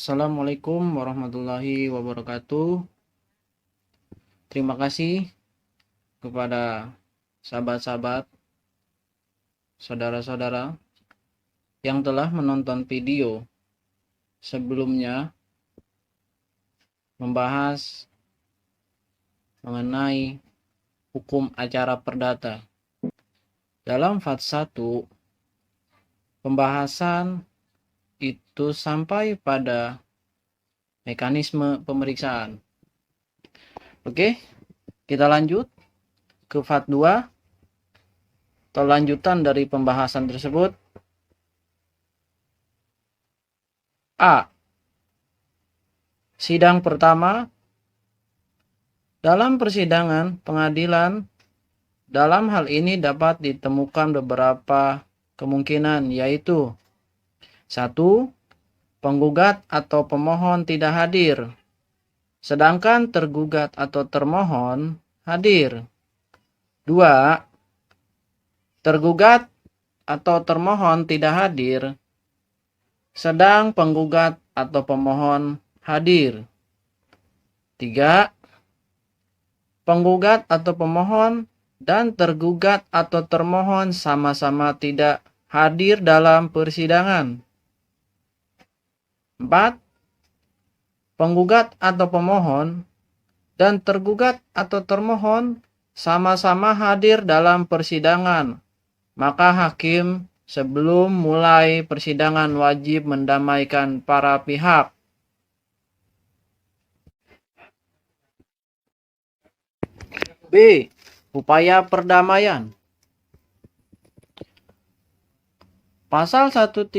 Assalamualaikum warahmatullahi wabarakatuh. Terima kasih kepada sahabat-sahabat, saudara-saudara yang telah menonton video sebelumnya membahas mengenai hukum acara perdata. Dalam Fat 1, pembahasan itu sampai pada mekanisme pemeriksaan. Oke, kita lanjut ke Fat 2 atau lanjutan dari pembahasan tersebut. A. Sidang pertama. Dalam persidangan pengadilan, dalam hal ini dapat ditemukan beberapa kemungkinan, yaitu 1. Penggugat atau pemohon tidak hadir, sedangkan tergugat atau termohon hadir. 2. Tergugat atau termohon tidak hadir, sedang penggugat atau pemohon hadir. 3. Penggugat atau pemohon dan tergugat atau termohon sama-sama tidak hadir dalam persidangan. 4. Penggugat atau pemohon dan tergugat atau termohon sama-sama hadir dalam persidangan. Maka hakim sebelum mulai persidangan wajib mendamaikan para pihak. B. Upaya perdamaian. Pasal 130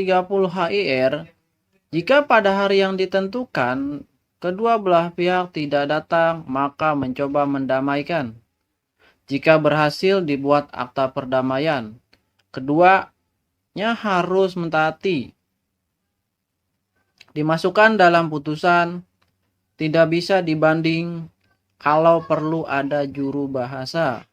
HIR, jika pada hari yang ditentukan kedua belah pihak tidak datang, maka mencoba mendamaikan. Jika berhasil dibuat akta perdamaian, keduanya harus mentaati. Dimasukkan dalam putusan, tidak bisa dibanding kalau perlu ada juru bahasa.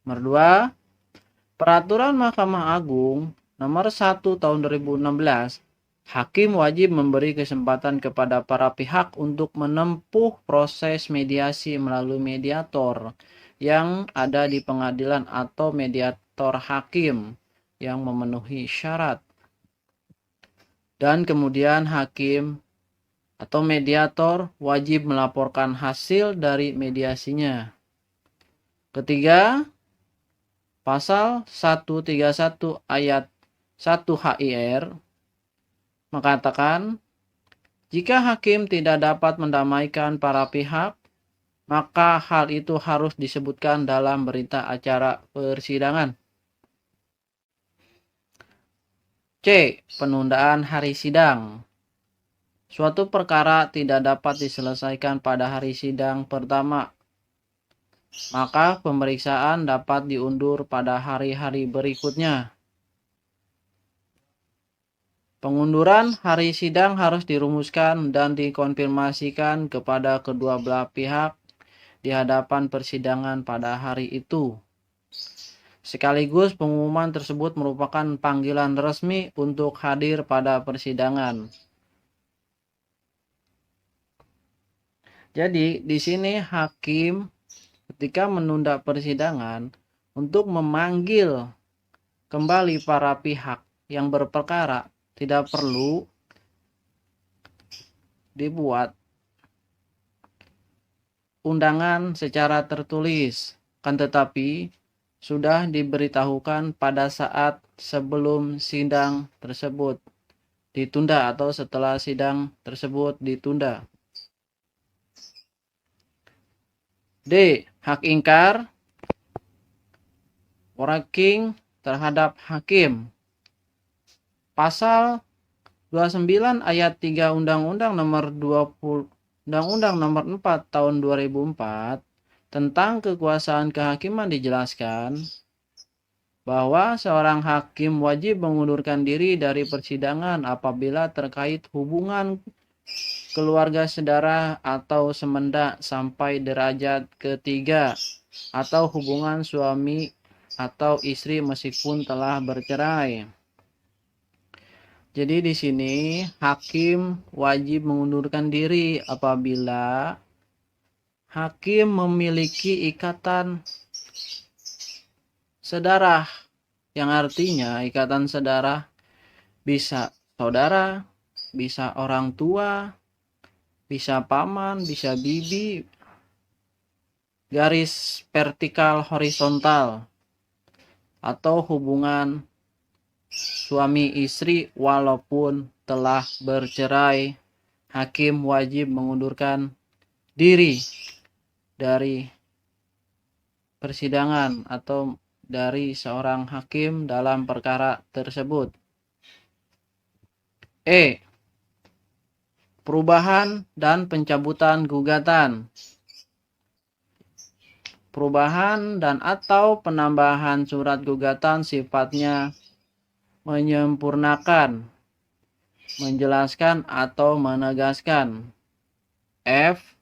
Nomor 2, Peraturan Mahkamah Agung Nomor 1 Tahun 2016, hakim wajib memberi kesempatan kepada para pihak untuk menempuh proses mediasi melalui mediator yang ada di pengadilan atau mediator hakim yang memenuhi syarat. Dan kemudian hakim atau mediator wajib melaporkan hasil dari mediasinya. Ketiga, pasal 131 ayat 1 HIR mengatakan, jika hakim tidak dapat mendamaikan para pihak, maka hal itu harus disebutkan dalam berita acara persidangan. C. Penundaan hari sidang. Suatu perkara tidak dapat diselesaikan pada hari sidang pertama, maka pemeriksaan dapat diundur pada hari-hari berikutnya. Pengunduran hari sidang harus dirumuskan dan dikonfirmasikan kepada kedua belah pihak di hadapan persidangan pada hari itu. Sekaligus pengumuman tersebut merupakan panggilan resmi untuk hadir pada persidangan. Jadi di sini hakim ketika menunda persidangan untuk memanggil kembali para pihak yang berperkara tidak perlu dibuat undangan secara tertulis, kan tetapi sudah diberitahukan pada saat sebelum sidang tersebut ditunda atau setelah sidang tersebut ditunda. D. Hak ingkar working terhadap hakim. Pasal 29 ayat 3 Undang-Undang Nomor 20 Undang-Undang Nomor 4 Tahun 2004 tentang kekuasaan kehakiman dijelaskan bahwa seorang hakim wajib mengundurkan diri dari persidangan apabila terkait hubungan keluarga saudara atau semendak sampai derajat ketiga, atau hubungan suami atau istri meskipun telah bercerai. Jadi di sini hakim wajib mengundurkan diri apabila hakim memiliki ikatan sedarah, yang artinya ikatan sedarah bisa saudara, bisa orang tua, bisa paman, bisa bibi, garis vertikal horizontal, atau hubungan suami istri walaupun telah bercerai. Hakim wajib mengundurkan diri dari persidangan atau dari seorang hakim dalam perkara tersebut. E. Perubahan dan pencabutan gugatan. Perubahan dan atau penambahan surat gugatan sifatnya menyempurnakan, menjelaskan atau menegaskan. F.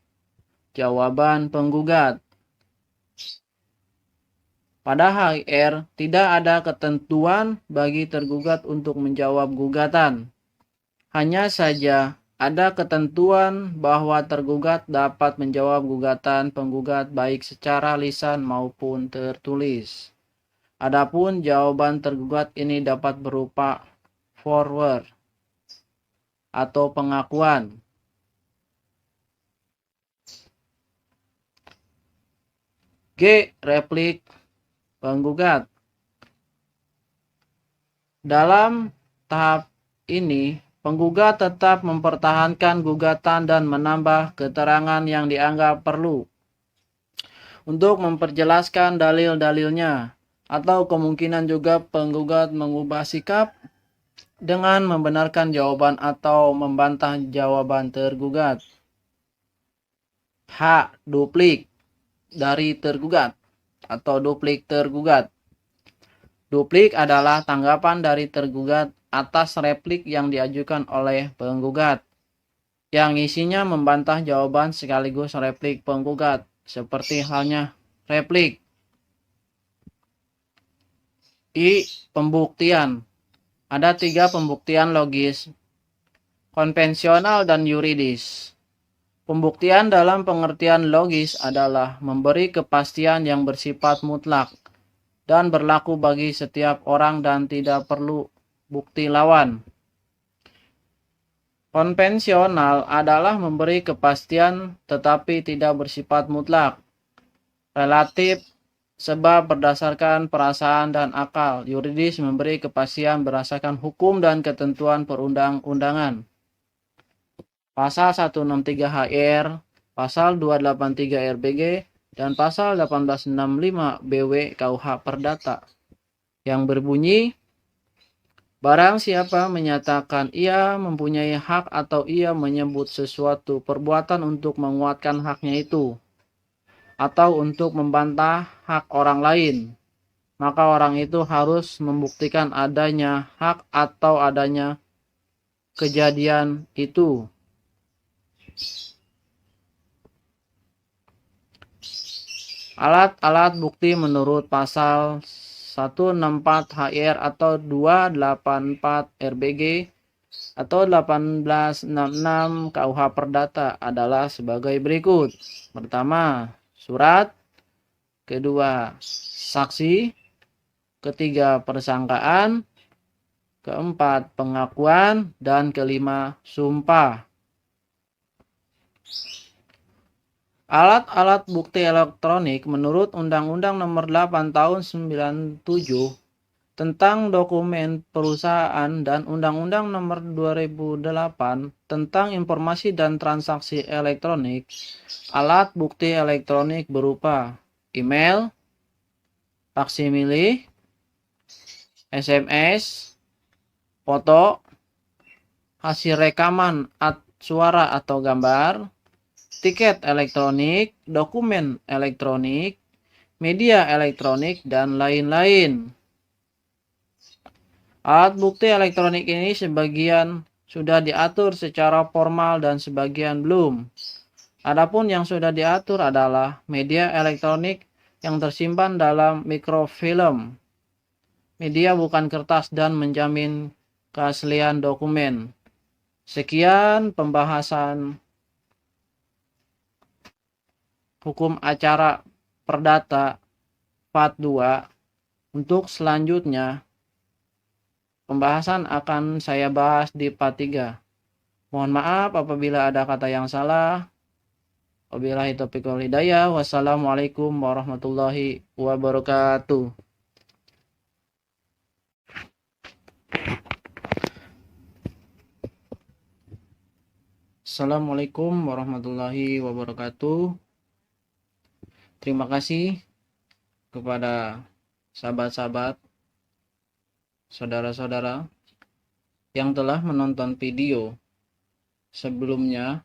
Jawaban penggugat. Pada HR tidak ada ketentuan bagi tergugat untuk menjawab gugatan. Hanya saja ada ketentuan bahwa tergugat dapat menjawab gugatan penggugat baik secara lisan maupun tertulis. Adapun jawaban tergugat ini dapat berupa forward atau pengakuan. G. Replik penggugat. Dalam tahap ini, penggugat tetap mempertahankan gugatan dan menambah keterangan yang dianggap perlu untuk memperjelaskan dalil-dalilnya, atau kemungkinan juga penggugat mengubah sikap dengan membenarkan jawaban atau membantah jawaban tergugat. H. Duplik dari tergugat atau duplik tergugat. Duplik adalah tanggapan dari tergugat atas replik yang diajukan oleh penggugat, yang isinya membantah jawaban sekaligus replik penggugat, seperti halnya replik. I. Pembuktian. Ada 3 pembuktian logis, konvensional dan yuridis. Pembuktian dalam pengertian logis adalah memberi kepastian yang bersifat mutlak dan berlaku bagi setiap orang dan tidak perlu bukti lawan. Konvensional adalah memberi kepastian tetapi tidak bersifat mutlak, relatif, sebab berdasarkan perasaan dan akal. Yuridis memberi kepastian berdasarkan hukum dan ketentuan perundang-undangan. Pasal 163 HR, Pasal 283 RBG, dan Pasal 1865 BW KUH Perdata, yang berbunyi, barang siapa menyatakan ia mempunyai hak atau ia menyebut sesuatu perbuatan untuk menguatkan haknya itu, atau untuk membantah hak orang lain, maka orang itu harus membuktikan adanya hak atau adanya kejadian itu. Alat-alat bukti menurut pasal 164 HR atau 284 RBG atau 1866 KUH Perdata adalah sebagai berikut. Pertama, surat. Kedua, saksi. Ketiga, persangkaan. Keempat, pengakuan. Dan kelima, sumpah. Alat-alat bukti elektronik menurut Undang-Undang Nomor 8 Tahun 97 tentang dokumen perusahaan dan Undang-Undang Nomor 2008 tentang informasi dan transaksi elektronik. Alat bukti elektronik berupa email, faksimile, SMS, foto, hasil rekaman suara atau gambar, tiket elektronik, dokumen elektronik, media elektronik, dan lain-lain. Alat bukti elektronik ini sebagian sudah diatur secara formal dan sebagian belum. Adapun yang sudah diatur adalah media elektronik yang tersimpan dalam mikrofilm, media bukan kertas, dan menjamin keaslian dokumen. Sekian pembahasan hukum acara perdata part 2. Untuk selanjutnya pembahasan akan saya bahas di part 3. Mohon maaf apabila ada kata yang salah. Wabillahi taufiq wal hidayah. Wassalamualaikum warahmatullahi wabarakatuh. Assalamualaikum warahmatullahi wabarakatuh. Terima kasih kepada sahabat-sahabat, saudara-saudara yang telah menonton video sebelumnya.